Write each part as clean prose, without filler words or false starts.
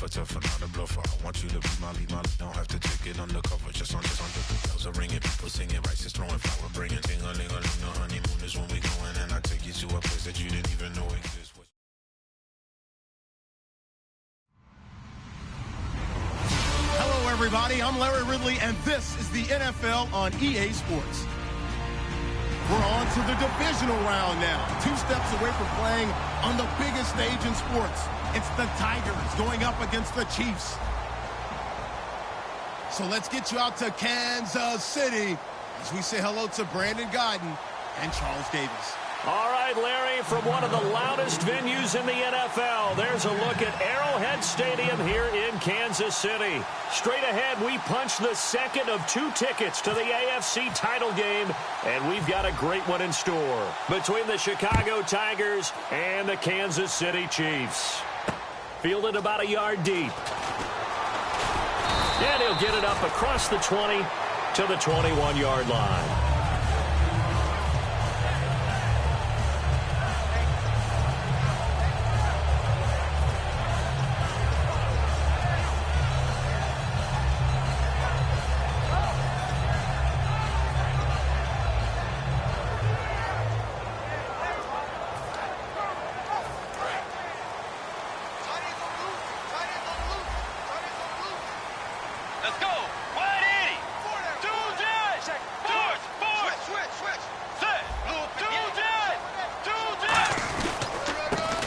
tougher, not a bluffer. I want you to be my lead, don't have to take it undercover. Just under the bells are ringing, people singing, rice throwing flower, bringing ting-a-ling-a-ling. The honeymoon is when we going, and I take you to a place that you didn't even know exists. Hello, everybody. I'm Larry Ridley, and this is the NFL on EA Sports. We're on to the divisional round now. 2 steps away from playing on the biggest stage in sports. It's the Tigers going up against the Chiefs. So let's get you out to Kansas City as we say hello to Brandon Godden and Charles Davis. All right, Larry, from one of the loudest venues in the NFL, there's a look at Arrowhead Stadium here in Kansas City. Straight ahead, we punch the second of 2 tickets to the AFC title game, and we've got a great one in store between the Chicago Tigers and the Kansas City Chiefs. Fielded about a yard deep. And he'll get it up across the 20 to the 21-yard line.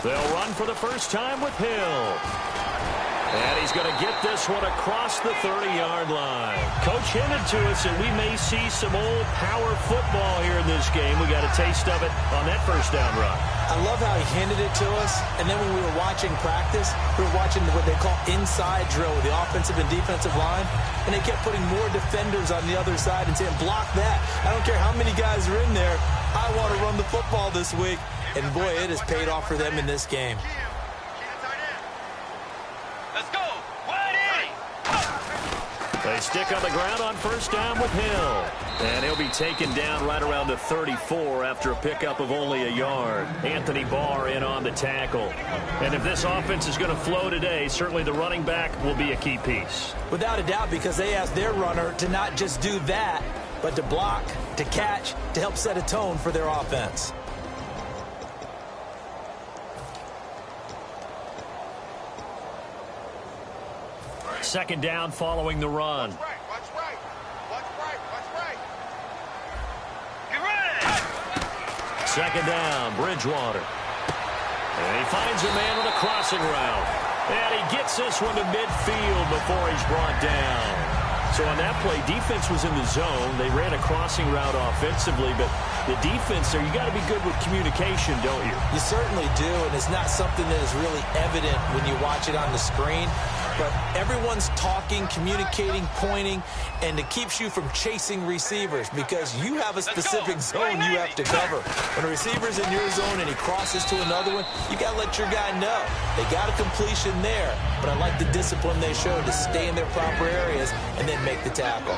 They'll run for the first time with Hill. And he's going to get this one across the 30-yard line. Coach hinted to us that we may see some old power football here in this game. We got a taste of it on that first down run. I love how he hinted it to us. And then when we were watching practice, we were watching what they call inside drill with the offensive and defensive line. And they kept putting more defenders on the other side and saying, block that. I don't care how many guys are in there. I want to run the football this week. And, boy, it has paid off for them in this game. Let's go. 180. They stick on the ground on first down with Hill. And he'll be taken down right around the 34 after a pickup of only a yard. Anthony Barr in on the tackle. And if this offense is going to flow today, certainly the running back will be a key piece. Without a doubt, because they asked their runner to not just do that, but to block, to catch, to help set a tone for their offense. Second down following the run. Watch right. Get ready. Second down, Bridgewater. And he finds a man on a crossing route. And he gets this one to midfield before he's brought down. So on that play, defense was in the zone. They ran a crossing route offensively, but the defense there, you got to be good with communication, don't you? You certainly do, and it's not something that is really evident when you watch it on the screen. But everyone's talking, communicating, pointing, and it keeps you from chasing receivers because you have a specific zone you have to cover. When a receiver's in your zone and he crosses to another one, you got to let your guy know. They got a completion there, but I like the discipline they showed to stay in their proper areas and then make the tackle.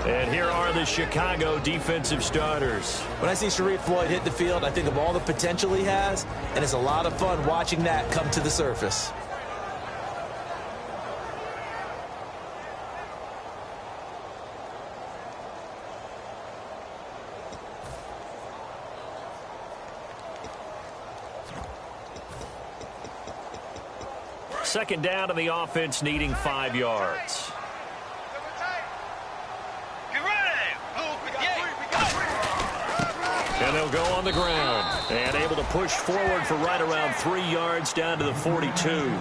And here are the Chicago defensive starters. When I see Sharif Floyd hit the field, I think of all the potential he has, and it's a lot of fun watching that come to the surface. Second down to the offense, needing 5 yards. Get ready. And they'll go on the ground. And able to push forward for right around 3 yards down to the 42.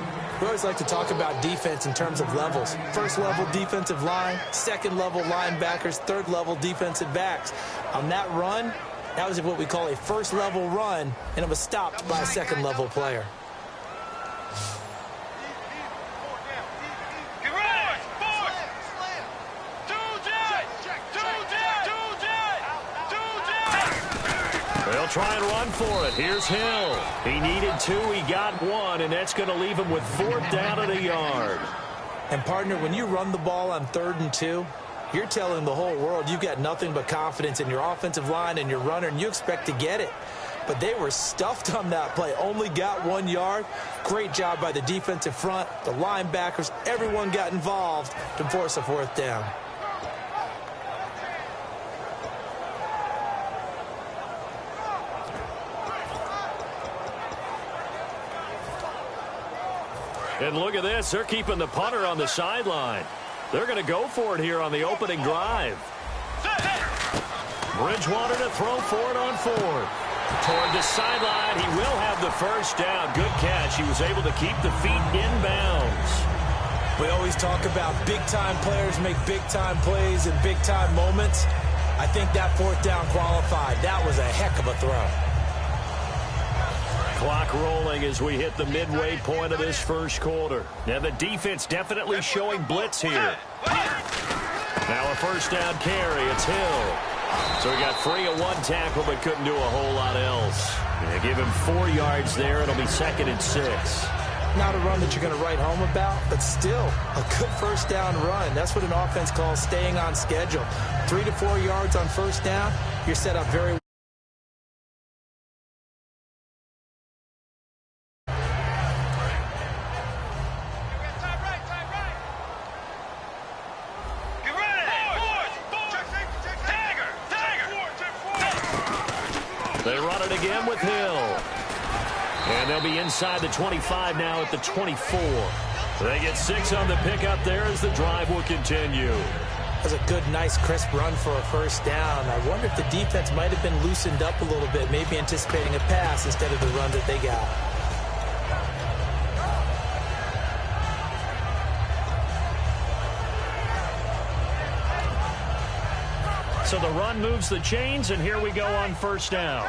We always like to talk about defense in terms of levels. First level defensive line, second level linebackers, third level defensive backs. On that run, that was what we call a first level run, and it was stopped by a second level player. They'll try and run for it. Here's Hill. He needed 2. He got 1, and that's going to leave him with 4th down at a yard. And, partner, when you run the ball on 3rd and 2, you're telling the whole world you've got nothing but confidence in your offensive line and your runner, and you expect to get it. but they were stuffed on that play. Only got 1 yard. Great job by the defensive front, the linebackers. Everyone got involved to force a 4th down. And look at this. They're keeping the punter on the sideline. They're going to go for it here on the opening drive. Bridgewater to throw for it on 4th. Toward the sideline. He will have the 1st down. Good catch. He was able to keep the feet inbounds. We always talk about big-time players make big-time plays in big-time moments. I think that 4th down qualified. That was a heck of a throw. Clock rolling as we hit the midway point of this 1st quarter. Now the defense definitely showing blitz here. Now a 1st down carry. It's Hill. So he got free of 1 tackle but couldn't do a whole lot else. They give him 4 yards there. It'll be 2nd and 6. Not a run that you're going to write home about, but still a good 1st down run. That's what an offense calls staying on schedule. 3 to 4 yards on 1st down. You're set up very well. They run it again with Hill. And they'll be inside the 25 now at the 24. They get 6 on the pickup there as the drive will continue. That's a good, nice, crisp run for a 1st down. I wonder if the defense might have been loosened up a little bit, maybe anticipating a pass instead of the run that they got. So the run moves the chains, and here we go on 1st down.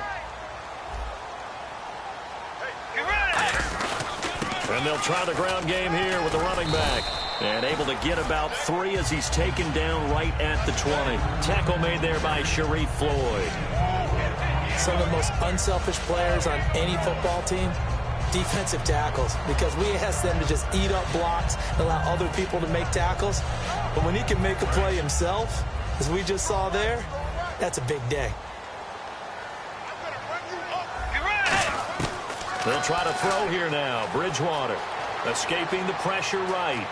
And they'll try the ground game here with the running back. And able to get about 3 as he's taken down right at the 20. Tackle made there by Sharif Floyd. Some of the most unselfish players on any football team, defensive tackles, because we ask them to just eat up blocks and allow other people to make tackles. But when he can make a play himself, as we just saw there, that's a big day. They'll try to throw here now. Bridgewater escaping the pressure right.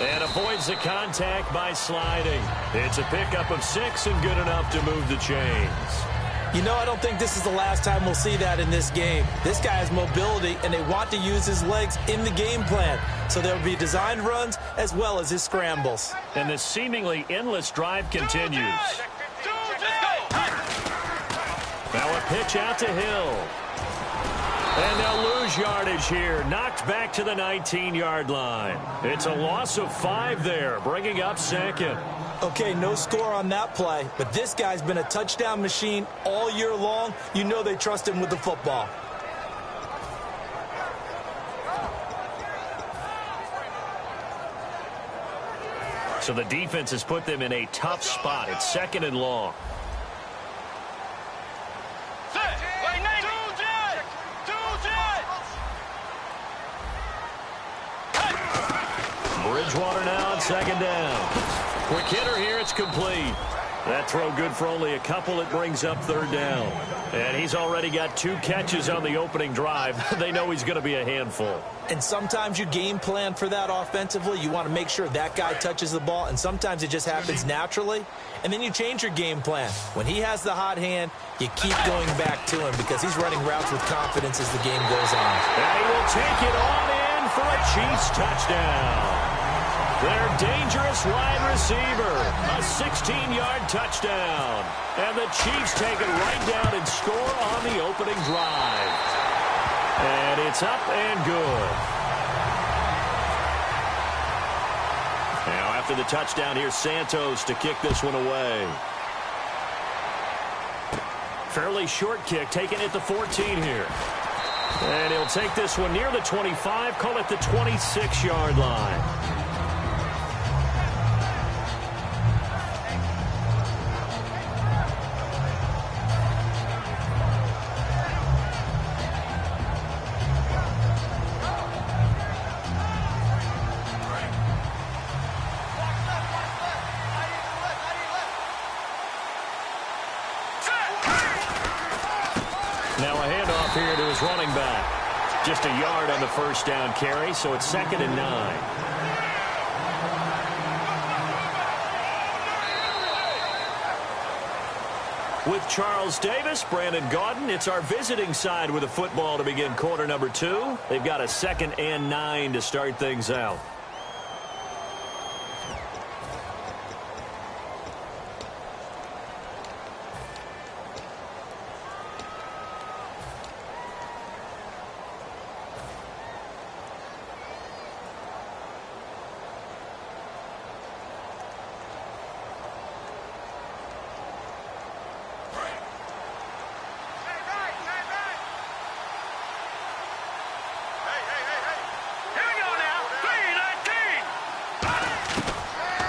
And avoids the contact by sliding. It's a pickup of 6 and good enough to move the chains. You know, I don't think this is the last time we'll see that in this game. This guy has mobility, and they want to use his legs in the game plan. So there will be designed runs as well as his scrambles. And the seemingly endless drive continues. Now a pitch out to Hill. And they'll lose yardage here. Knocked back to the 19-yard line. It's a loss of 5 there, bringing up 2nd. Okay, no score on that play, but this guy's been a touchdown machine all year long. You know they trust him with the football. So the defense has put them in a tough spot. It's 2nd and long. Bridgewater now on 2nd down. Quick hitter here, it's complete. That throw good for only a couple. It brings up 3rd down. And he's already got 2 catches on the opening drive. They know he's going to be a handful. And sometimes you game plan for that offensively. You want to make sure that guy touches the ball, and sometimes it just happens naturally. And then you change your game plan. When he has the hot hand, you keep going back to him because he's running routes with confidence as the game goes on. And he will take it on in for a Chiefs touchdown. Their dangerous wide receiver, a 16-yard touchdown. And the Chiefs take it right down and score on the opening drive. And it's up and good. Now after the touchdown, here's Santos to kick this one away. Fairly short kick, taken at the 14 here. And he'll take this one near the 25, call it the 26-yard line. Now a handoff here to his running back. Just a yard on the first down carry, so it's 2nd and 9. With Charles Davis, Brandon Gaudin, it's our visiting side with the football to begin quarter number 2. They've got a 2nd and 9 to start things out.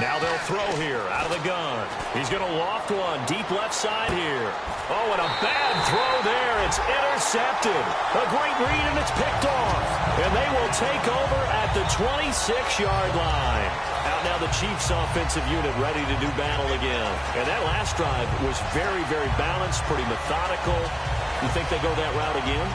Now they'll throw here out of the gun. He's going to loft one deep left side here. Oh, and a bad throw there. It's intercepted. A great read, and it's picked off. And they will take over at the 26-yard line. Out now the Chiefs offensive unit ready to do battle again. And that last drive was very, very balanced, pretty methodical. You think they go that route again?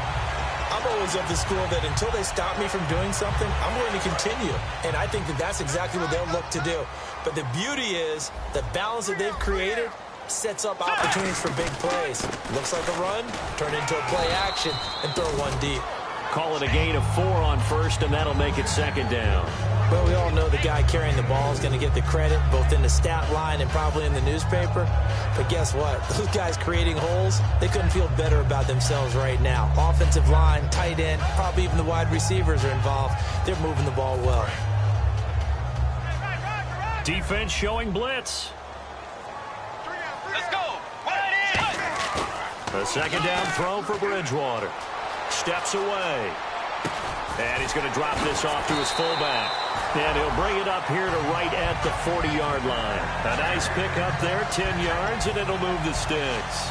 I'm always of the school that until they stop me from doing something, I'm going to continue. And I think that that's exactly what they'll look to do. But the beauty is the balance that they've created sets up opportunities for big plays. Looks like a run, turn into a play action, and throw one deep. Call it a gain of 4 on first, and that'll make it 2nd down. Well, we all know the guy carrying the ball is going to get the credit, both in the stat line and probably in the newspaper. But guess what? Those guys creating holes, they couldn't feel better about themselves right now. Offensive line, tight end, probably even the wide receivers are involved. They're moving the ball well. Defense showing blitz. Let's go. Right in. A 2nd down throw for Bridgewater. Steps away. And he's going to drop this off to his fullback. And he'll bring it up here to right at the 40-yard line. A nice pickup there, 10 yards, and it'll move the sticks.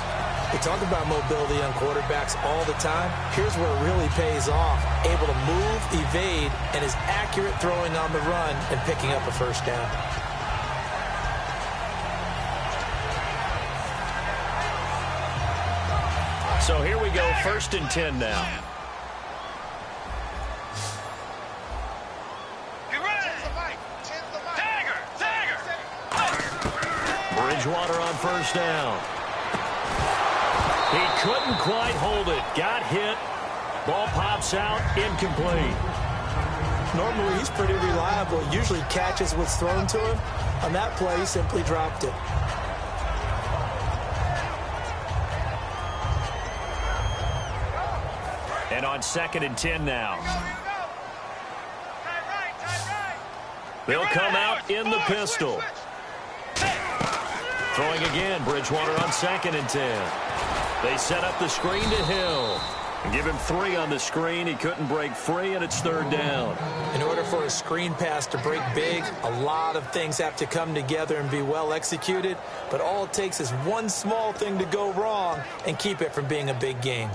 We talk about mobility on quarterbacks all the time. Here's where it really pays off. Able to move, evade, and is accurate throwing on the run and picking up a first down. So here we go, 1st and 10 now. Bridgewater on first down. He couldn't quite hold it. Got hit. Ball pops out. Incomplete. Normally, he's pretty reliable. Usually catches what's thrown to him. On that play, he simply dropped it. And on 2nd and 10 now. They'll come out in the pistol. Throwing again, Bridgewater on 2nd and 10. They set up the screen to Hill. And give him 3 on the screen. He couldn't break free, and it's 3rd down. In order for a screen pass to break big, a lot of things have to come together and be well executed. But all it takes is one small thing to go wrong and keep it from being a big game.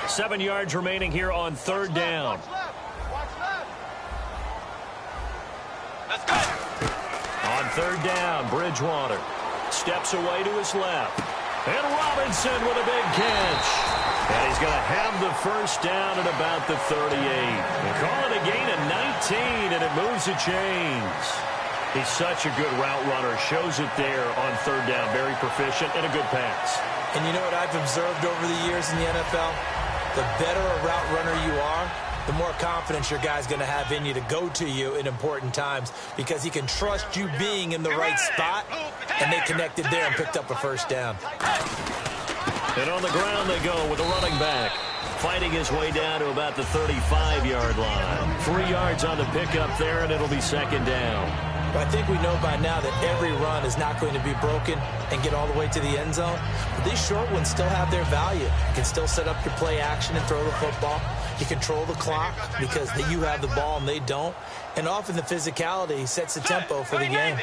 Seven yards remaining here on 3rd down. Let's go. On 3rd down, Bridgewater steps away to his left. And Robinson with a big catch. And he's going to have the first down at about the 38. They call it a gain of 19, and it moves the chains. He's such a good route runner. Shows it there on 3rd down. Very proficient and a good pass. And you know what I've observed over the years in the NFL? The better a route runner you are, the more confidence your guy's going to have in you to go to you in important times because he can trust you being in the right spot, and they connected there and picked up a first down. And on the ground they go with a running back, fighting his way down to about the 35-yard line. 3 yards on the pickup there, and it'll be 2nd down. But I think we know by now that every run is not going to be broken and get all the way to the end zone. But these short ones still have their value. You can still set up your play action and throw the football. You control the clock because you have the ball and they don't. And often the physicality sets the tempo for the game.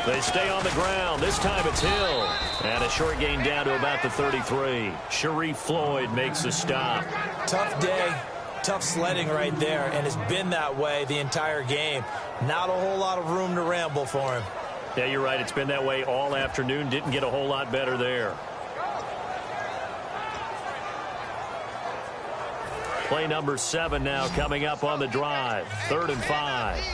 They stay on the ground. This time it's Hill. And a short gain down to about the 33. Sharif Floyd makes the stop. Tough day, tough sledding right there, and it's been that way the entire game. Not a whole lot of room to ramble for him. Yeah, you're right. It's been that way all afternoon. Didn't get a whole lot better there. Play number 7 now coming up on the drive. 3rd and 5.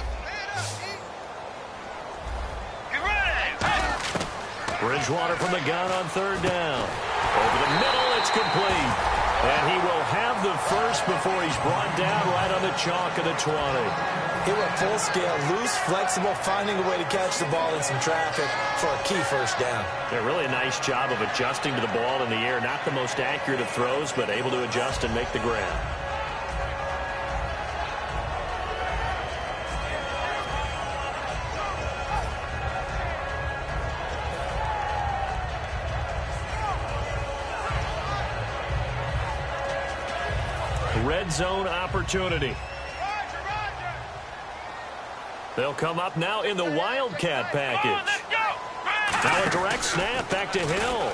Bridgewater from the gun on 3rd down. Over the middle, it's complete. And he will have the first before he's brought down right on the chalk of the 20. He went full scale, loose, flexible, finding a way to catch the ball in some traffic for a key first down. Yeah, really a nice job of adjusting to the ball in the air. Not the most accurate of throws, but able to adjust and make the grab. Red zone opportunity. They'll come up now in the Wildcat package. Now a direct snap back to Hill.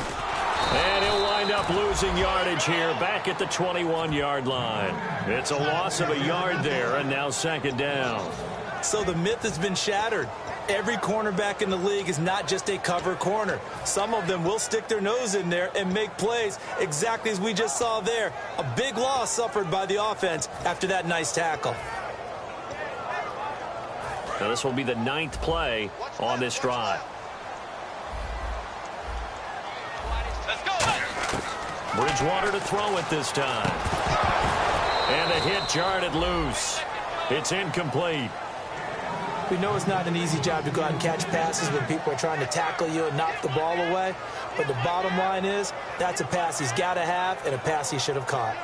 And he'll wind up losing yardage here back at the 21-yard line. It's a loss of a yard there, and now 2nd down. So the myth has been shattered. Every cornerback in the league is not just a cover corner. Some of them will stick their nose in there and make plays exactly as we just saw there. A big loss suffered by the offense after that nice tackle. Now this will be the 9th play on this drive. Let's go. Bridgewater to throw it this time. And the hit jarred it loose. It's incomplete. We know it's not an easy job to go out and catch passes when people are trying to tackle you and knock the ball away. But the bottom line is, that's a pass he's got to have and a pass he should have caught.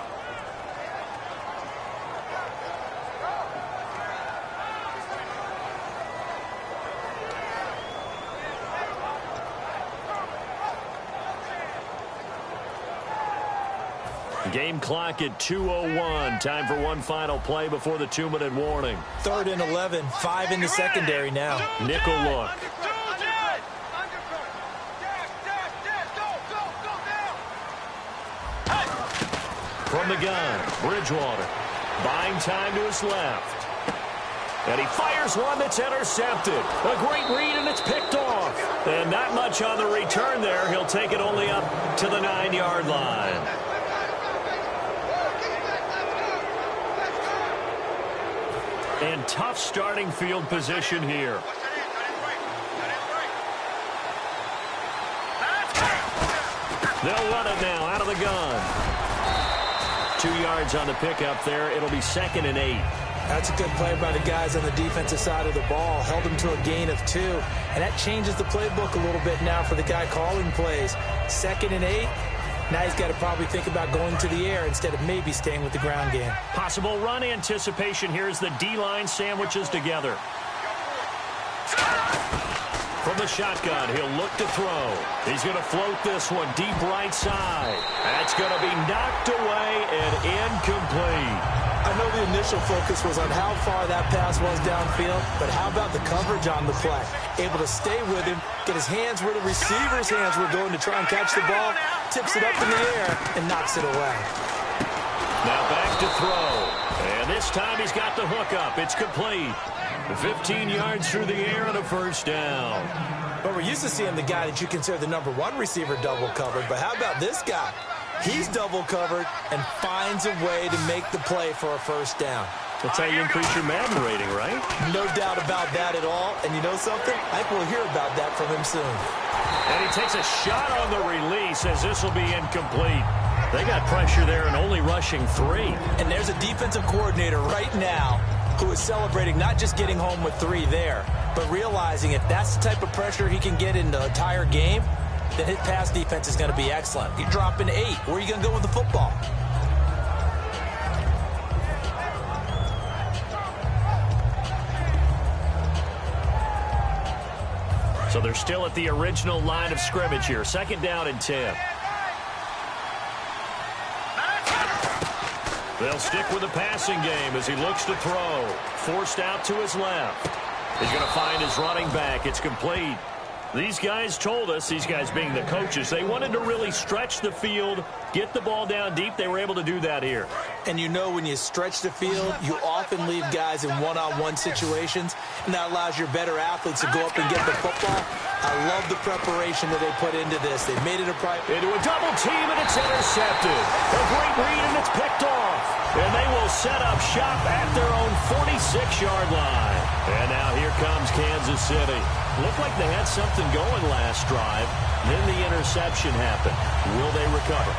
Game clock at 2:01. Time for one final play before the 2-minute warning. 3rd and 11, 5 in the secondary now. Nickel look. From the gun, Bridgewater. Buying time to his left. And he fires one that's intercepted. A great read, and it's picked off. And not much on the return there. He'll take it only up to the 9-yard line. And tough starting field position here. They'll run it now out of the gun. 2 yards on the pickup there. It'll be 2nd and 8. That's a good play by the guys on the defensive side of the ball. Held him to a gain of 2. And that changes the playbook a little bit now for the guy calling plays. 2nd and 8. Now he's got to probably think about going to the air instead of maybe staying with the ground game. Possible run anticipation here as the D-line sandwiches together. From the shotgun, he'll look to throw. He's going to float this one deep right side. That's going to be knocked away and incomplete. I know the initial focus was on how far that pass was downfield, but how about the coverage on the play? Able to stay with him, get his hands where the receiver's hands were going to try and catch the ball, tips it up in the air, and knocks it away. Now back to throw. And this time he's got the hook up. It's complete. 15 yards through the air and a first down. But we're used to seeing the guy that you consider the #1 receiver double covered, but how about this guy? He's double covered and finds a way to make the play for a first down. That's how you increase your Madden rating, right? No doubt about that at all. And you know something? I think we'll hear about that from him soon. And he takes a shot on the release as this will be incomplete. They got pressure there and only rushing 3. And there's a defensive coordinator right now who is celebrating not just getting home with 3 there, but realizing if that's the type of pressure he can get in the entire game, then his pass defense is going to be excellent. You're dropping 8. Where are you going to go with the football? So they're still at the original line of scrimmage here. 2nd down and 10. They'll stick with the passing game as he looks to throw. Forced out to his left. He's going to find his running back. It's complete. These guys told us, these guys being the coaches, they wanted to really stretch the field, get the ball down deep. They were able to do that here. And you know when you stretch the field, you often leave guys in one-on-one situations, and that allows your better athletes to go up and get the football. I love the preparation that they put into this. They made it a priority. Into a double team, and it's intercepted. A great read, and it's picked off. And they will set up shop at their own 46-yard line. And now here comes Kansas City. Looked like they had something going last drive. Then the interception happened. Will they recover?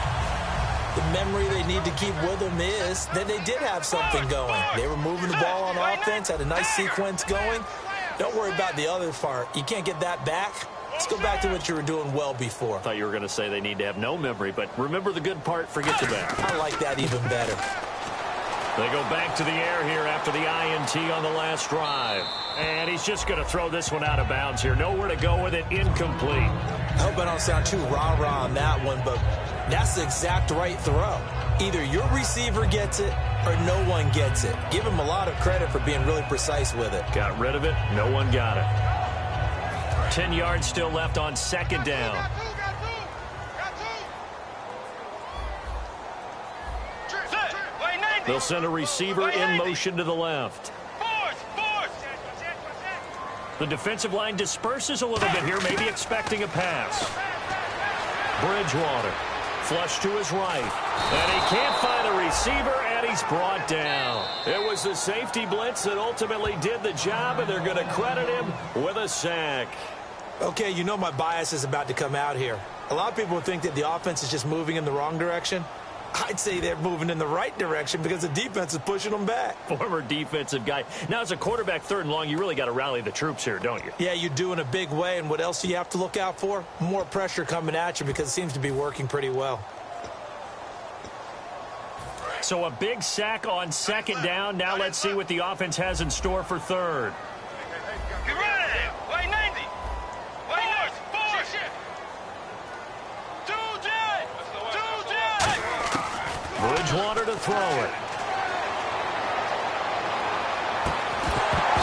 The memory they need to keep with them is that they did have something going. They were moving the ball on offense, had a nice sequence going. Don't worry about the other part. You can't get that back. Let's go back to what you were doing well before. I thought you were going to say they need to have no memory, but remember the good part, forget the bad. I like that even better. They go back to the air here after the INT on the last drive. And he's just going to throw this one out of bounds here. Nowhere to go with it, incomplete. I hope I don't sound too rah-rah on that one, but that's the exact right throw. Either your receiver gets it or no one gets it. Give him a lot of credit for being really precise with it. Got rid of it. No one got it. 10 yards still left on second down. They'll send a receiver in motion to the left. The defensive line disperses a little bit here, maybe expecting a pass. Bridgewater, flush to his right. And he can't find a receiver, and he's brought down. It was the safety blitz that ultimately did the job, and they're going to credit him with a sack. Okay, you know my bias is about to come out here. A lot of people think that the offense is just moving in the wrong direction. I'd say they're moving in the right direction because the defense is pushing them back. Former defensive guy. Now, as a quarterback, third and long, you really got to rally the troops here, don't you? Yeah, you do in a big way. And what else do you have to look out for? More pressure coming at you because it seems to be working pretty well. So a big sack on second down. Now let's see what the offense has in store for third. Get ready! White 90! White force! Bridgewater to throw it.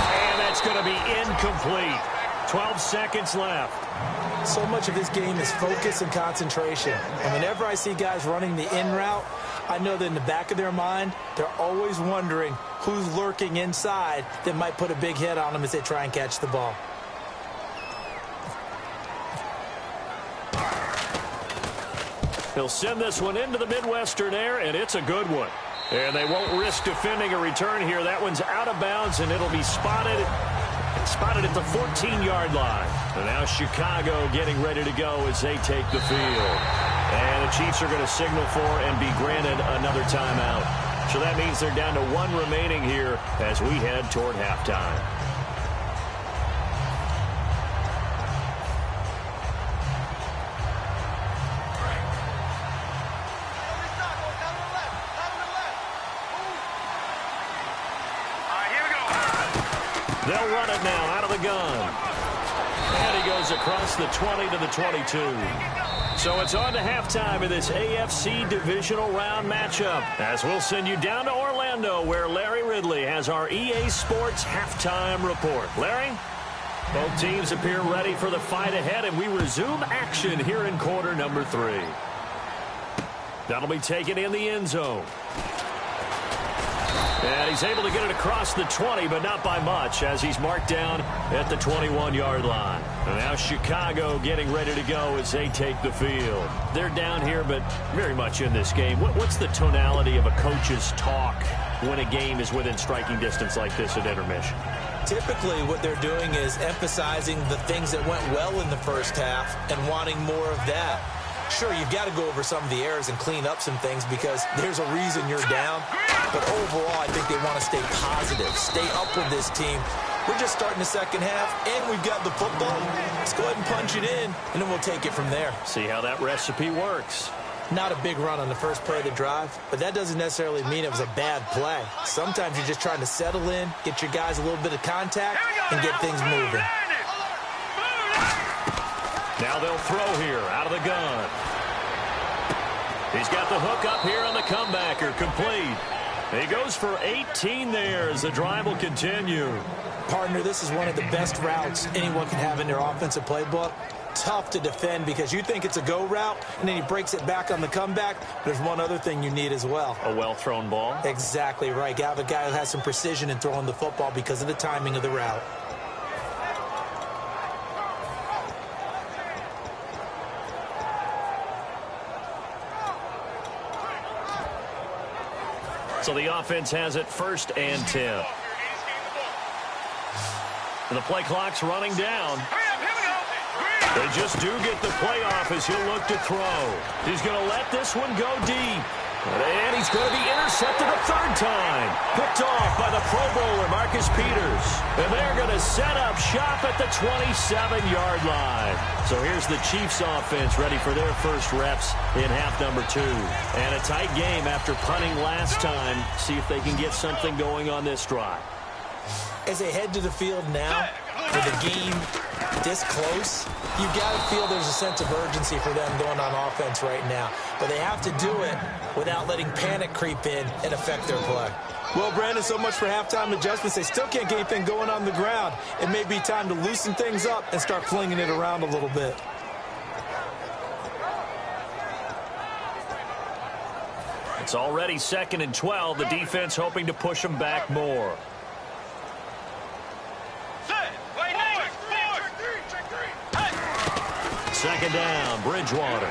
And that's going to be incomplete. 12 seconds left. So much of this game is focus and concentration. And whenever I see guys running the in route, I know that in the back of their mind, they're always wondering who's lurking inside that might put a big hit on them as they try and catch the ball. He'll send this one into the Midwestern air, and it's a good one. And they won't risk defending a return here. That one's out of bounds, and it'll be spotted at the 14-yard line. And now Chicago getting ready to go as they take the field. And the Chiefs are going to signal for and be granted another timeout. So that means they're down to one remaining here as we head toward halftime. They'll run it now out of the gun. And he goes across the 20 to the 22. So it's on to halftime of this AFC divisional round matchup, as we'll send you down to Orlando, where Larry Ridley has our EA Sports halftime report. Larry? Both teams appear ready for the fight ahead, and we resume action here in quarter number 3. That'll be taken in the end zone. And he's able to get it across the 20, but not by much, as he's marked down at the 21-yard line. And now Chicago getting ready to go as they take the field. They're down here, but very much in this game. What's the tonality of a coach's talk when a game is within striking distance like this at intermission? Typically, what they're doing is emphasizing the things that went well in the first half and wanting more of that. Sure, you've got to go over some of the errors and clean up some things because there's a reason you're down. But overall, I think they want to stay positive, stay up with this team. We're just starting the second half, and we've got the football. Let's go ahead and punch it in, and then we'll take it from there. See how that recipe works. Not a big run on the first play of the drive, but that doesn't necessarily mean it was a bad play. Sometimes you're just trying to settle in, get your guys a little bit of contact, and get things moving. Now they'll throw here out of the gun. He's got the hook up here on the comebacker, complete. He goes for 18 there as the drive will continue. Partner, this is one of the best routes anyone can have in their offensive playbook. Tough to defend because you think it's a go route, and then he breaks it back on the comeback. There's one other thing you need as well. A well-thrown ball? Exactly right. You have a guy who has some precision in throwing the football because of the timing of the route. So the offense has it 1st and 10. And the play clock's running down. They just do get the play off as he'll look to throw. He's going to let this one go deep. And he's going to be intercepted a 3rd time. Picked off by the Pro Bowler, Marcus Peters. And they're going to set up shop at the 27-yard line. So here's the Chiefs offense ready for their first reps in half number 2. And a tight game after punting last time. See if they can get something going on this drive. As they head to the field now, with the game this close, you've got to feel there's a sense of urgency for them going on offense right now. But they have to do it without letting panic creep in and affect their play. Well, Brandon, so much for halftime adjustments. They still can't get anything going on the ground. It may be time to loosen things up and start flinging it around a little bit. It's already 2nd and 12. The defense hoping to push them back more. Second down, Bridgewater.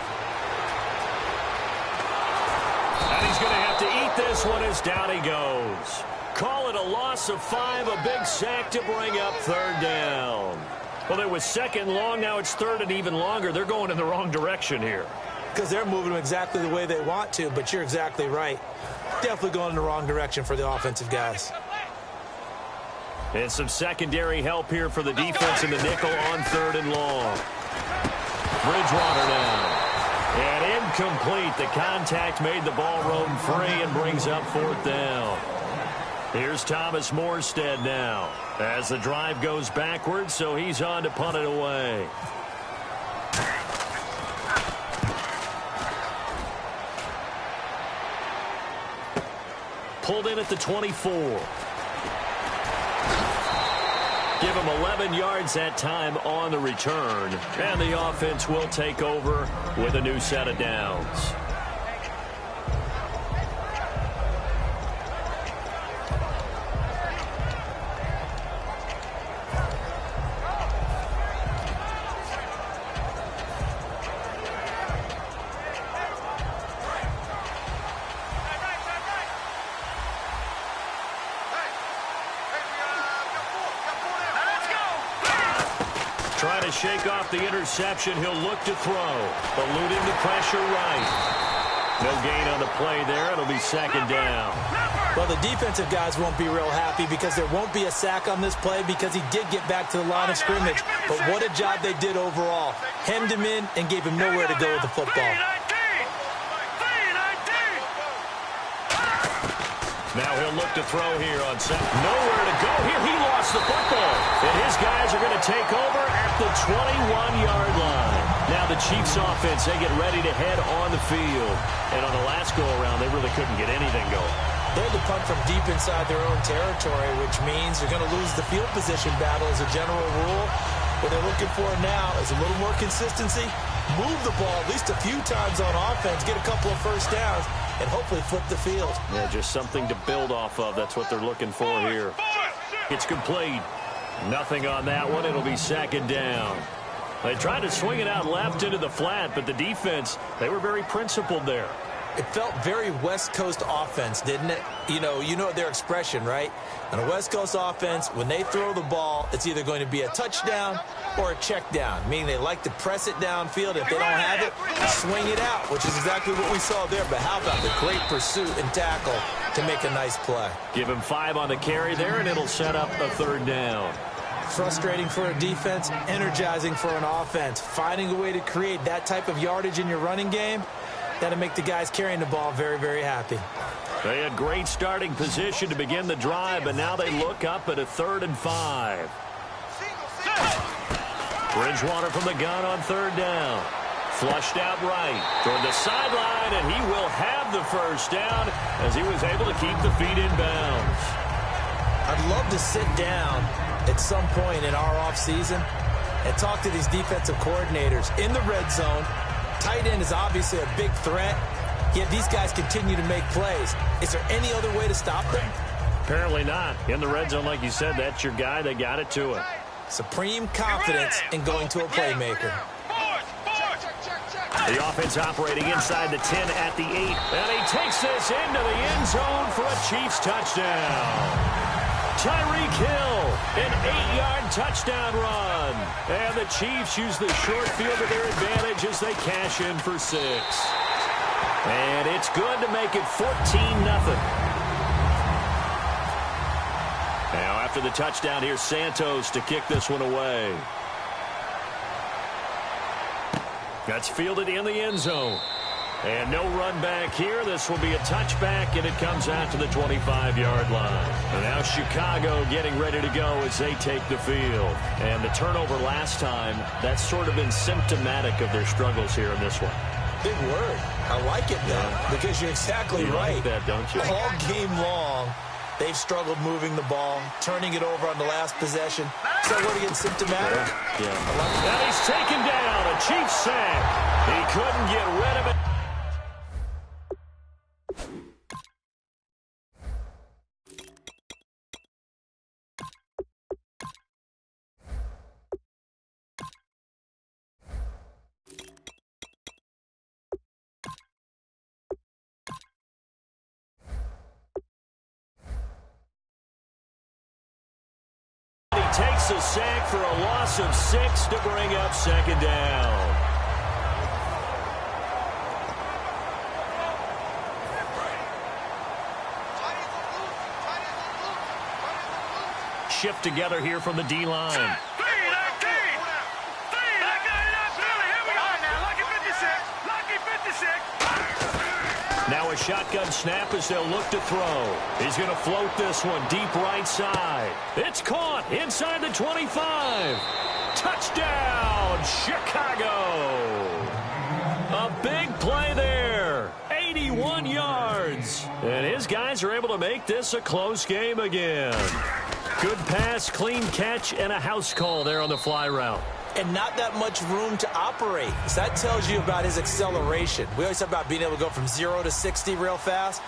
And he's going to have to eat this one as down he goes. Call it a loss of 5, a big sack to bring up 3rd down. Well, it was 2nd long, now it's 3rd and even longer. They're going in the wrong direction here. Because they're moving them exactly the way they want to, but you're exactly right. Definitely going in the wrong direction for the offensive guys. And some secondary help here for the defense in the nickel on 3rd and long. Bridgewater now. And incomplete. The contact made the ball roam free and brings up 4th down. Here's Thomas Morstead now as the drive goes backwards, so he's on to punt it away. Pulled in at the 24. Give him 11 yards that time on the return. And the offense will take over with a new set of downs. Trying to shake off the interception. He'll look to throw. Eluding the pressure right. No gain on the play there. It'll be 2nd down. Well, the defensive guys won't be real happy because there won't be a sack on this play because he did get back to the line of scrimmage. But what a job they did overall. Hemmed him in and gave him nowhere to go with the football. Now he'll look to throw here on 2nd. Nowhere to go here. He lost the football. And his guys are going to take over at the 21-yard line. Now the Chiefs offense, they get ready to head on the field. And on the last go-around, they really couldn't get anything going. They had to punt from deep inside their own territory, which means they're going to lose the field position battle as a general rule. What they're looking for now is a little more consistency, move the ball at least a few times on offense, get a couple of 1st downs, and hopefully flip the field. Yeah, just something to build off of. That's what they're looking for here. It's complete. Nothing on that one. It'll be 2nd down. They tried to swing it out left into the flat, but the defense, they were very principled there. It felt very West Coast offense, didn't it? You know their expression, right? On a West Coast offense, when they throw the ball, it's either going to be a touchdown or a check down, meaning they like to press it downfield. If they don't have it, swing it out, which is exactly what we saw there. But how about the great pursuit and tackle to make a nice play? Give him 5 on the carry there, and it'll set up a 3rd down. Frustrating for a defense, energizing for an offense. Finding a way to create that type of yardage in your running game, that'll make the guys carrying the ball very, very happy. They had great starting position to begin the drive, but now they look up at a 3rd and 5. Bridgewater from the gun on 3rd down. Flushed out right toward the sideline, and he will have the first down as he was able to keep the feet in bounds. I'd love to sit down at some point in our offseason and talk to these defensive coordinators in the red zone. Tight end is obviously a big threat, yet these guys continue to make plays. Is there any other way to stop them? Apparently not. In the red zone, like you said, that's your guy. They got it to him. Supreme confidence in going to a playmaker. The offense operating inside the 10 at the 8. And he takes this into the end zone for a Chiefs touchdown. Tyreek Hill, an 8-yard touchdown run. And the Chiefs use the short field to their advantage as they cash in for 6. And it's good to make it 14-0. Now after the touchdown, here's Santos to kick this one away. That's fielded in the end zone. And no run back here. This will be a touchback, and it comes out to the 25-yard line. And now Chicago getting ready to go as they take the field. And the turnover last time, that's sort of been symptomatic of their struggles here in this one. Big word. I like it, though, because you're exactly right. Like that, don't you? All game long, they've struggled moving the ball, turning it over on the last possession. So what again, symptomatic? Yeah. And he's taken down. A Chiefs sack. He couldn't get rid of it. Takes a sack for a loss of 6 to bring up second down. Shift together here from the D-line. Now a shotgun snap as they'll look to throw. He's going to float this one deep right side. It's caught inside the 25. Touchdown, Chicago. A big play there. 81 yards. And his guys are able to make this a close game again. Good pass, clean catch, and a house call there on the fly route. And not that much room to operate. So that tells you about his acceleration. We always talk about being able to go from 0 to 60 real fast.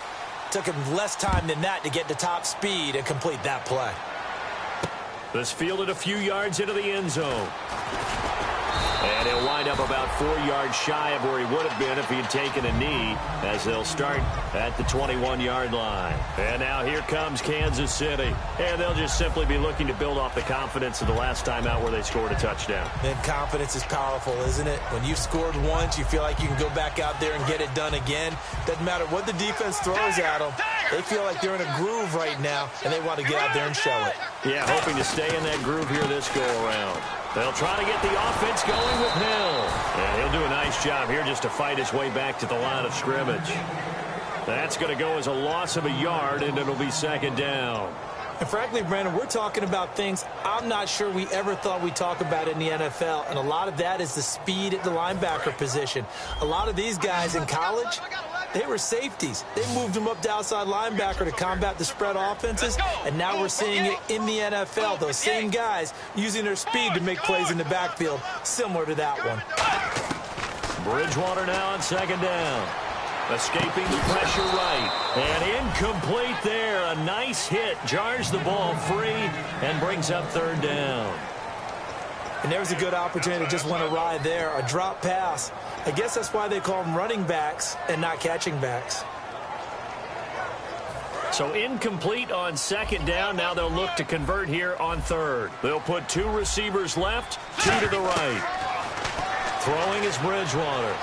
Took him less time than that to get to top speed and complete that play. This fielded a few yards into the end zone. And he'll wind up about 4 yards shy of where he would have been if he had taken a knee, as they'll start at the 21-yard line. And now here comes Kansas City. And they'll just simply be looking to build off the confidence of the last time out where they scored a touchdown. And confidence is powerful, isn't it? When you've scored once, you feel like you can go back out there and get it done again. Doesn't matter what the defense throws at them. They feel like they're in a groove right now, and they want to get out there and show it. Yeah, hoping to stay in that groove here this go-around. They'll try to get the offense going with Hill. And he'll do a nice job here just to fight his way back to the line of scrimmage. That's going to go as a loss of a yard, and it'll be second down. And frankly, Brandon, we're talking about things I'm not sure we ever thought we'd talk about in the NFL. And a lot of that is the speed at the linebacker position. A lot of these guys in college, they were safeties. They moved them up to outside linebacker to combat the spread offenses, and now we're seeing it in the NFL. Those same guys using their speed to make plays in the backfield, similar to that one. Bridgewater now on second down. Escaping the pressure right. And incomplete there. A nice hit. Jars the ball free and brings up third down. And there's a good opportunity to just went awry there. A drop pass. I guess that's why they call them running backs and not catching backs. So incomplete on second down. Now they'll look to convert here on third. They'll put 2 receivers left, 2 to the right. Throwing is Bridgewater.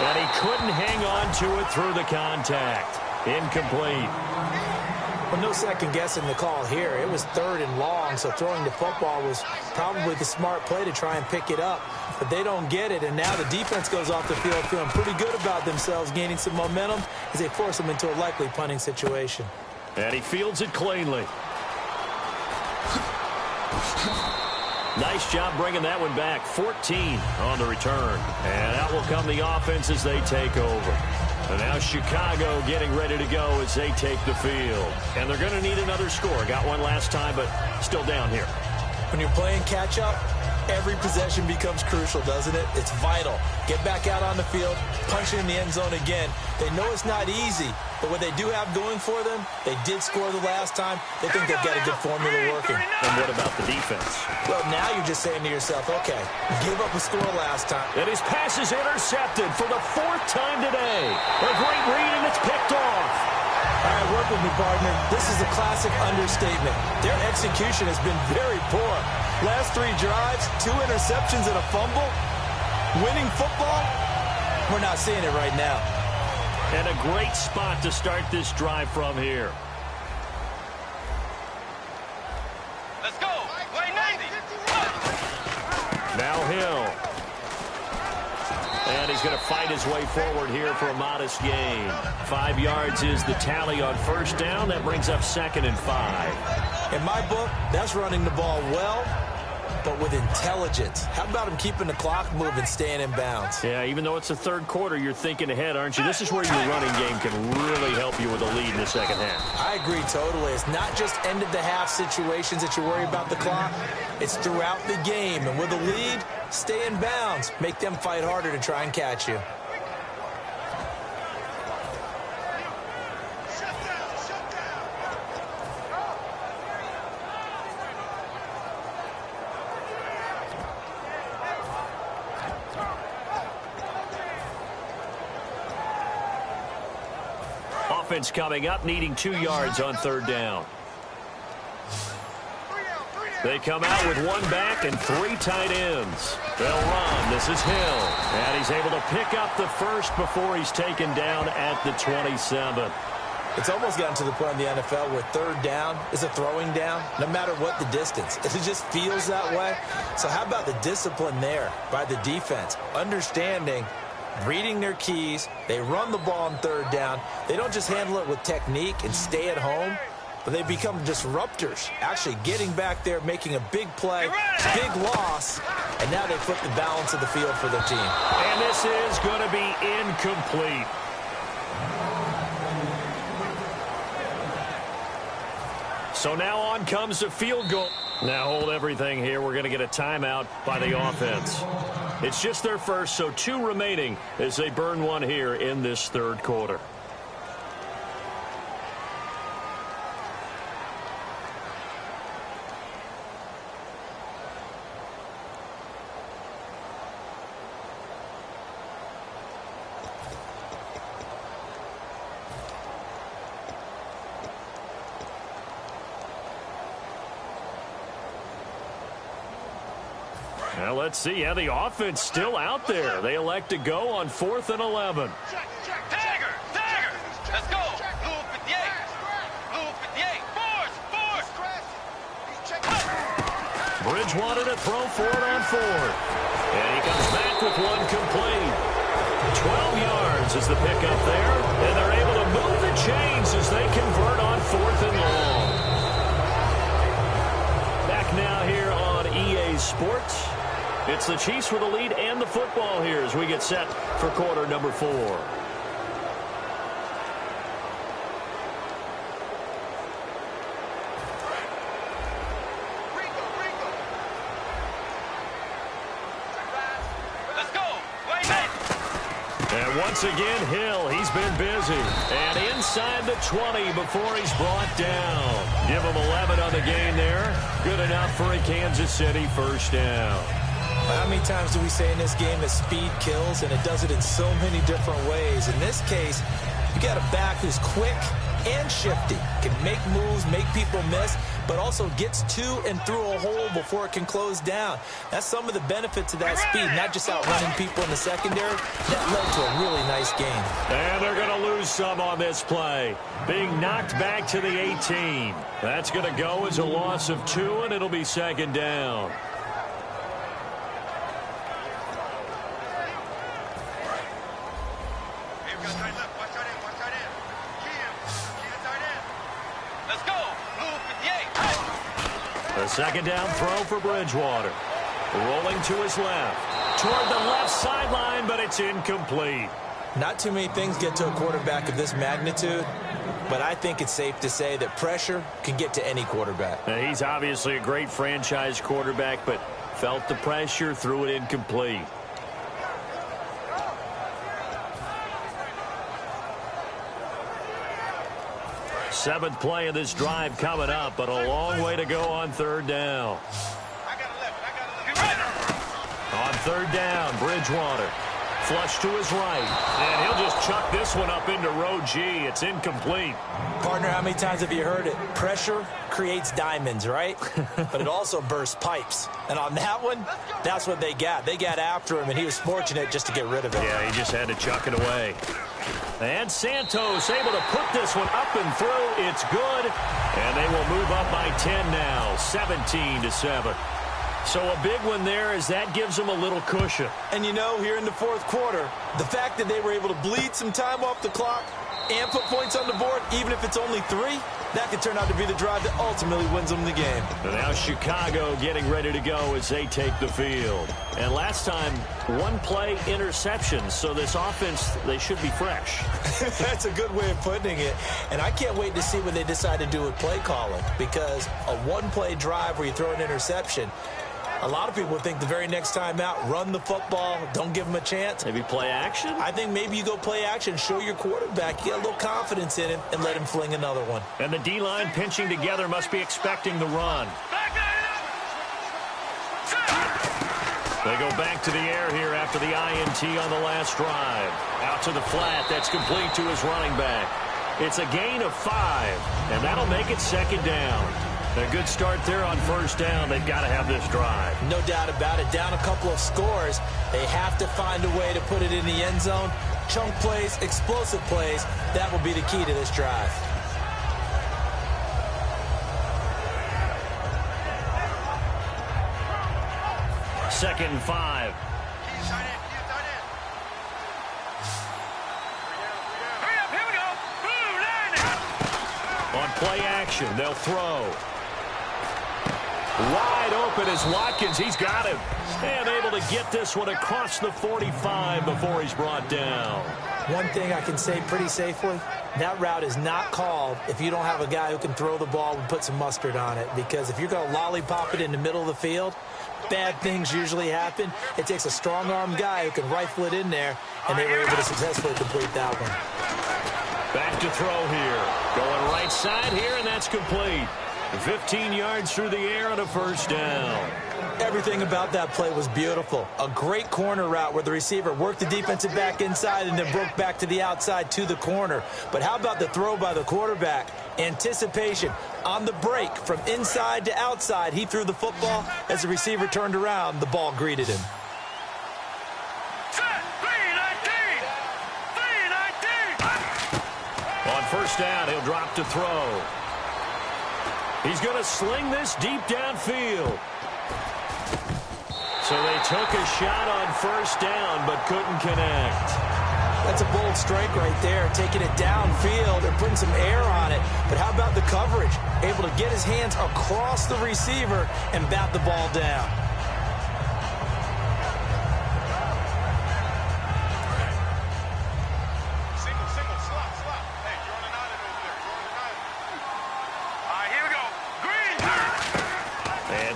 And he couldn't hang on to it through the contact. Incomplete. Well, no second guessing the call here. It was third and long, so throwing the football was probably the smart play to try and pick it up. But they don't get it, and now the defense goes off the field feeling pretty good about themselves, gaining some momentum as they force them into a likely punting situation. And he fields it cleanly. Nice job bringing that one back. 14 on the return. And out will come the offense as they take over. And now Chicago getting ready to go as they take the field. And they're going to need another score. Got one last time, but still down here. When you're playing catch-up, every possession becomes crucial, doesn't it? It's vital. Get back out on the field, punch it in the end zone again. They know it's not easy, but what they do have going for them, they did score the last time. They think they've got a good formula working. And what about the defense? Well, now you're just saying to yourself, okay, give up a score last time. And his pass is intercepted for the 4th time today. A great read, and it's picked off. All right, work with me, partner. This is a classic understatement. Their execution has been very poor. Last 3 drives, 2 interceptions and a fumble. Winning football? We're not seeing it right now. And a great spot to start this drive from here. Let's go. Way 90. Now Hill. And he's going to fight his way forward here for a modest gain. 5 yards is the tally on first down. That brings up 2nd and 5. In my book, that's running the ball well, but with intelligence. How about him keeping the clock moving, staying in bounds? Yeah, even though it's the 3rd quarter, you're thinking ahead, aren't you? This is where your running game can really help you with a lead in the second half. I agree totally. It's not just end-of-the-half situations that you worry about the clock. It's throughout the game. And with a lead, stay in bounds. Make them fight harder to try and catch you. Offense coming up, needing 2 yards on 3rd down. They come out with 1 back and 3 tight ends. They'll run. This is Hill. And he's able to pick up the first before he's taken down at the 27. It's almost gotten to the point in the NFL where 3rd down is a throwing down, no matter what the distance. It just feels that way. So how about the discipline there by the defense? Understanding, reading their keys. They run the ball on 3rd down. They don't just handle it with technique and stay at home, but they become disruptors, actually getting back there, making a big play, big loss, and now they flip the balance of the field for their team. And this is going to be incomplete. So now on comes the field goal. Now hold everything here. We're going to get a timeout by the offense. It's just their first, so 2 remaining as they burn 1 here in this 3rd quarter. Now let's see. Yeah, the offense still out there. They elect to go on 4th and 11. Dagger. Let's go. Blue 58. Blue 58. Force. Bridgewater to throw for it on 4th. And he comes back with 1 complete. 12 yards is the pickup there. And they're able to move the chains as they convert on 4th and long. Back now here on EA Sports. It's the Chiefs with the lead and the football here as we get set for quarter number 4. Let's go. And once again, Hill, he's been busy. And inside the 20 before he's brought down. Give him 11 on the game there. Good enough for a Kansas City first down. How many times do we say in this game that speed kills, and it does it in so many different ways? In this case, you got a back who's quick and shifty, can make moves, make people miss, but also gets to and through a hole before it can close down. That's some of the benefits of that speed, not just outrunning people in the secondary. That led to a really nice game. And they're going to lose some on this play. Being knocked back to the 18. That's going to go as a loss of 2, and it'll be 2nd down. second down throw for Bridgewater. Rolling to his left. Toward the left sideline, but it's incomplete. Not too many things get to a quarterback of this magnitude, but I think it's safe to say that pressure can get to any quarterback. Now, he's obviously a great franchise quarterback, but felt the pressure, threw it incomplete. Seventh play of this drive coming up, but a long way to go on third down. On third down, Bridgewater. Flush to his right. And he'll just chuck this one up into row G. It's incomplete. Partner, how many times have you heard it? Pressure creates diamonds, right? But it also bursts pipes. And on that one, that's what they got. They got after him, and he was fortunate just to get rid of it. Yeah, he just had to chuck it away. And Santos able to put this one up and through. It's good. And they will move up by 10 now, 17-7. So a big one there as that gives them a little cushion. And you know, here in the fourth quarter, the fact that they were able to bleed some time off the clock and put points on the board, even if it's only 3, that could turn out to be the drive that ultimately wins them the game. And now Chicago getting ready to go as they take the field. And last time, one play interception, so this offense, they should be fresh. That's a good way of putting it. And I can't wait to see what they decide to do with play calling, because a one-play drive where you throw an interception, a lot of people think the very next time out, run the football, don't give them a chance. Maybe play action? I think maybe you go play action, show your quarterback, you get a little confidence in him, and let him fling another one. And the D-line pinching together must be expecting the run. They go back to the air here after the INT on the last drive. Out to the flat, that's complete to his running back. It's a gain of 5, and that'll make it second down. A good start there on first down. They've got to have this drive. No doubt about it. Down a couple of scores. They have to find a way to put it in the end zone. Chunk plays, explosive plays. That will be the key to this drive. Second and 5. On play action, they'll throw. Wide open is Watkins. He's got him. And able to get this one across the 45 before he's brought down. One thing I can say pretty safely, that route is not called if you don't have a guy who can throw the ball and put some mustard on it. Because if you're going to lollipop it in the middle of the field, bad things usually happen. It takes a strong-arm guy who can rifle it in there, and they were able to successfully complete that one. Back to throw here. Going right side here, and that's complete. 15 yards through the air on a first down. Everything about that play was beautiful. A great corner route where the receiver worked the defensive back inside and then broke back to the outside to the corner. But how about the throw by the quarterback? Anticipation on the break from inside to outside. He threw the football. As the receiver turned around, the ball greeted him. On first down, he'll drop to throw. He's going to sling this deep downfield. So they took a shot on first down, but couldn't connect. That's a bold strike right there, taking it downfield and putting some air on it. But how about the coverage? Able to get his hands across the receiver and bat the ball down.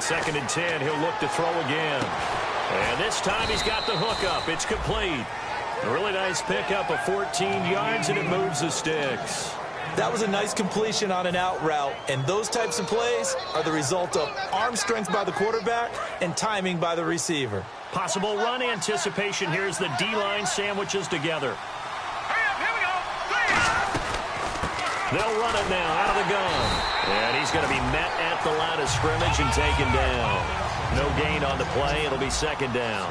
Second and 10, he'll look to throw again. And this time he's got the hook up. It's complete. A really nice pickup of 14 yards, and it moves the sticks. That was a nice completion on an out route, and those types of plays are the result of arm strength by the quarterback and timing by the receiver. Possible run anticipation. Here's the D-line sandwiches together. They'll run it now out of the gun. And he's going to be met at the line of scrimmage and taken down. No gain on the play. It'll be second down.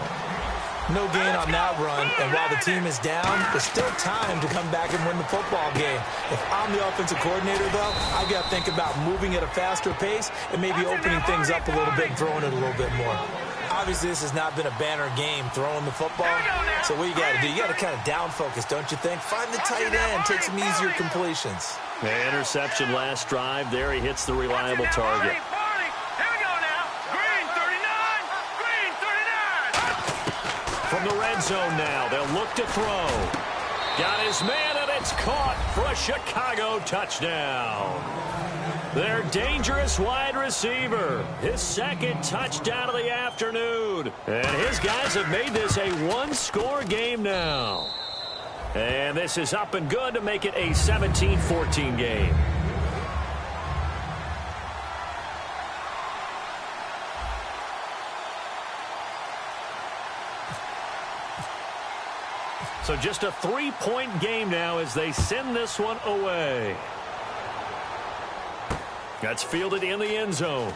No gain on that run. And while the team is down, there's still time to come back and win the football game. If I'm the offensive coordinator, though, I got to think about moving at a faster pace and maybe opening things up a little bit and throwing it a little bit more. Obviously, this has not been a banner game throwing the football. So what you got to do, you got to kind of down focus, don't you think? Find the tight end, take some easier completions. The interception last drive. There he hits the reliable target. from the red zone now. They'll look to throw. Got his man, and it's caught for a Chicago touchdown. Their dangerous wide receiver, his second touchdown of the afternoon. And his guys have made this a one-score game now. And this is up and good to make it a 17-14 game. So just a 3-point game now as they send this one away. That's fielded in the end zone.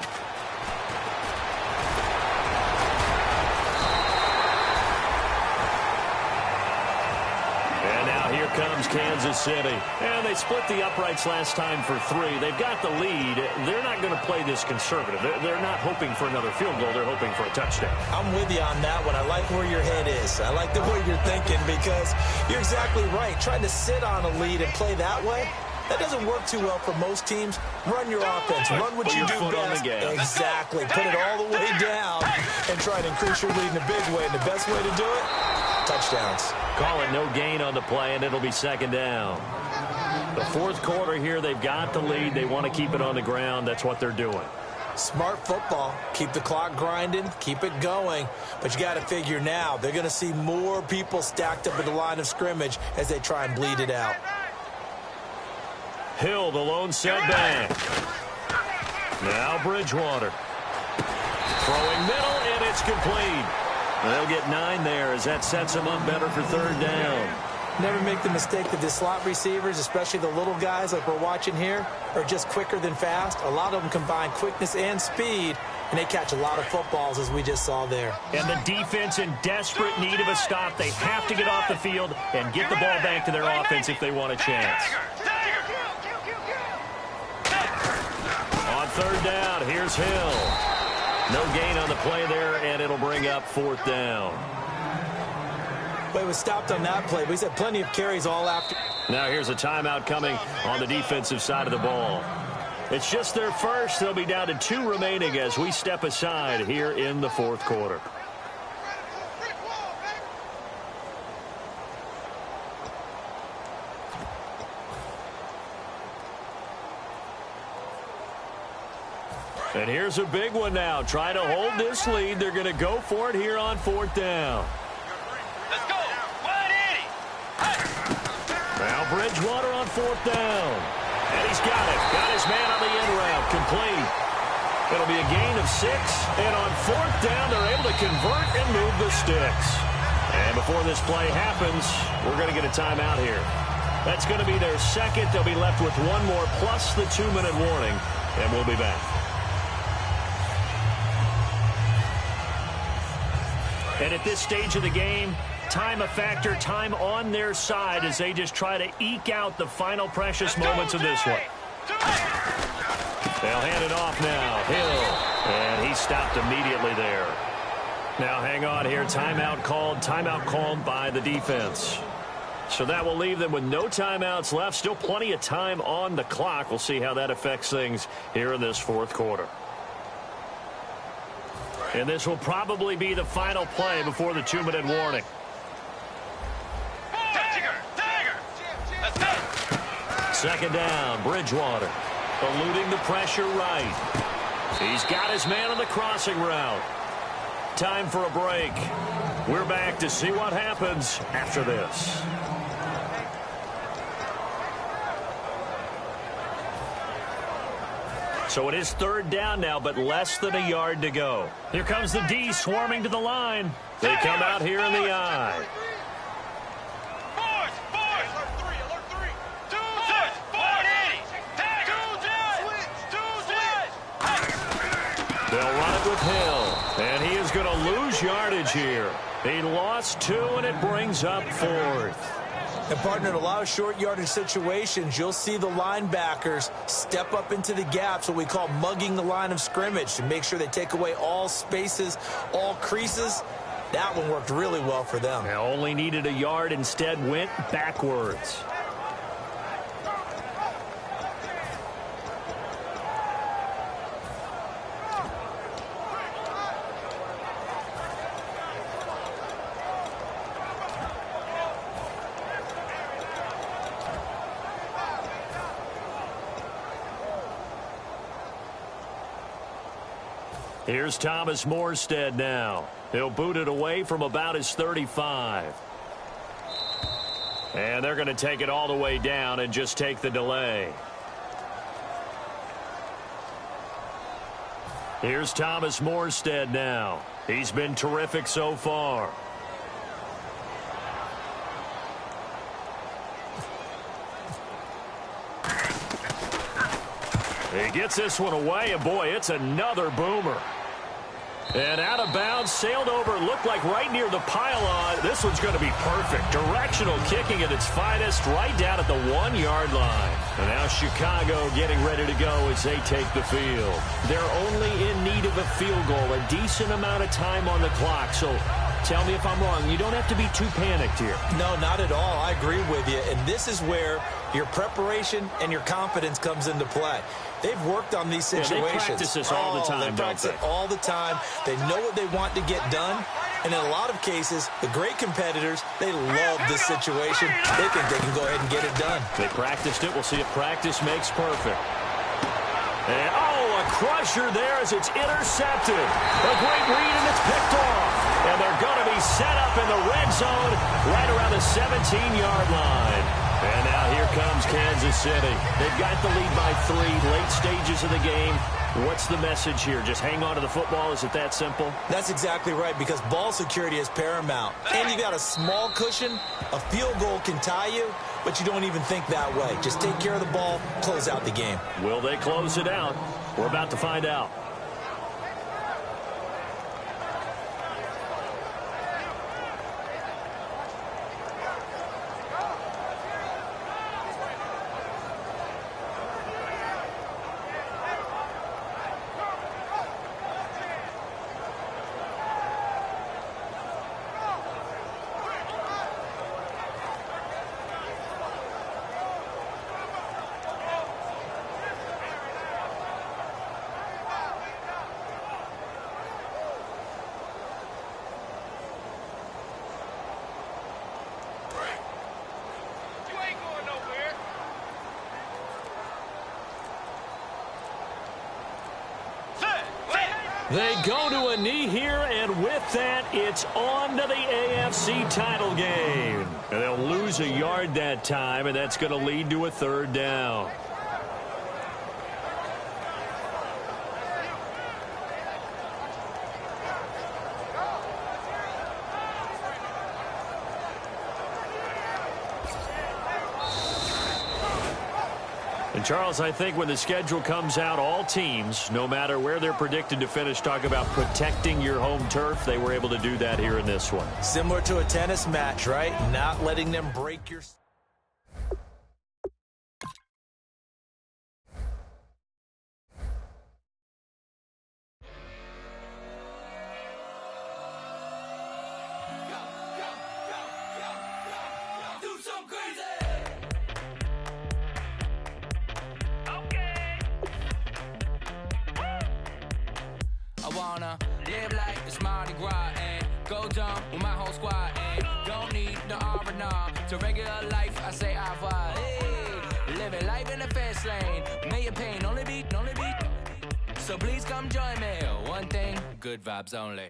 And now here comes Kansas City. And they split the uprights last time for 3. They've got the lead. They're not going to play this conservative. They're not hoping for another field goal. They're hoping for a touchdown. I'm with you on that one. I like where your head is. I like the way you're thinking because you're exactly right. Trying to sit on a lead and play that way, that doesn't work too well for most teams. Run your offense. Run what you do best. Exactly. Put it all the way down and try to increase your lead in a big way. And the best way to do it, touchdowns. Call it no gain on the play, and it'll be second down. The fourth quarter here, they've got the lead. They want to keep it on the ground. That's what they're doing. Smart football. Keep the clock grinding. Keep it going. But you got to figure now, they're going to see more people stacked up at the line of scrimmage as they try and bleed it out. Hill, the lone setback. Now Bridgewater. Throwing middle, and it's complete. They'll get 9 there as that sets them up better for third down. Never make the mistake that the slot receivers, especially the little guys like we're watching here, are just quicker than fast. A lot of them combine quickness and speed, and they catch a lot of footballs, as we just saw there. And the defense in desperate need of a stop. They have to get off the field and get the ball back to their offense if they want a chance. On third down, here's Hill. No gain on the play there, and it'll bring up fourth down. Well, he was stopped on that play, but he's had plenty of carries all after. Now here's a timeout coming on the defensive side of the ball. It's just their first. They'll be down to 2 remaining as we step aside here in the fourth quarter. And here's a big one now. Trying to hold this lead. They're going to go for it here on fourth down. Let's go. 180. Now Bridgewater on fourth down. And he's got it. Got his man on the end route. Complete. It'll be a gain of 6. And on fourth down, they're able to convert and move the sticks. And before this play happens, we're going to get a timeout here. That's going to be their second. They'll be left with 1 more plus the 2-minute warning. And we'll be back. And at this stage of the game, time a factor, time on their side as they just try to eke out the final precious moments of this one. They'll hand it off now. Hill. And he stopped immediately there. Now hang on here. Timeout called by the defense. So that will leave them with no timeouts left. Still plenty of time on the clock. We'll see how that affects things here in this fourth quarter. And this will probably be the final play before the 2-minute warning. Second down, Bridgewater. Eluding the pressure right. He's got his man on the crossing route. Time for a break. We're back to see what happens after this. So it is third down now, but less than a yard to go. Here comes the D swarming to the line. They come out here in the I. They'll run it with Hill, and he is going to lose yardage here. He lost 2, and it brings up 4th. And, partner, in a lot of short yardage situations, you'll see the linebackers step up into the gaps, what we call mugging the line of scrimmage, to make sure they take away all spaces, all creases. That one worked really well for them. They only needed a yard, instead went backwards. Here's Thomas Morstead now. He'll boot it away from about his 35. And they're going to take it all the way down and just take the delay. Here's Thomas Morstead now. He's been terrific so far. He gets this one away, and boy, it's another boomer. And out of bounds, sailed over, looked like right near the pylon. This one's going to be perfect. Directional kicking at its finest, right down at the 1-yard line. And now Chicago getting ready to go as they take the field. They're only in need of a field goal, a decent amount of time on the clock. So tell me if I'm wrong. You don't have to be too panicked here. No, not at all. I agree with you. And this is where your preparation and your confidence comes into play. They've worked on these situations. Yeah, they practice this all the time, they practice it all the time. They know what they want to get done. And in a lot of cases, the great competitors, they love this situation. They think they can go ahead and get it done. They practiced it. We'll see if practice makes perfect. And, a crusher there as it's intercepted. A great read, and it's picked off. And they're going to be set up in the red zone right around the 17-yard line. And now here comes Kansas City. They've got the lead by 3, late stages of the game. What's the message here? Just hang on to the football? Is it that simple? That's exactly right, because ball security is paramount. And you got a small cushion. A field goal can tie you, but you don't even think that way. Just take care of the ball, close out the game. Will they close it out? We're about to find out. They go to a knee here, and with that, it's on to the AFC title game. And they'll lose a yard that time, and that's going to lead to a 3rd down. And, Charles, I think when the schedule comes out, all teams, no matter where they're predicted to finish, talk about protecting your home turf. They were able to do that here in this one. Similar to a tennis match, right? Not letting them break your... Live like it's Mardi Gras and go dumb with my whole squad and don't need the R&R to regular life. I say au revoir. Hey, living life in the fast lane. May your pain only be. So please come join me. One thing, good vibes only.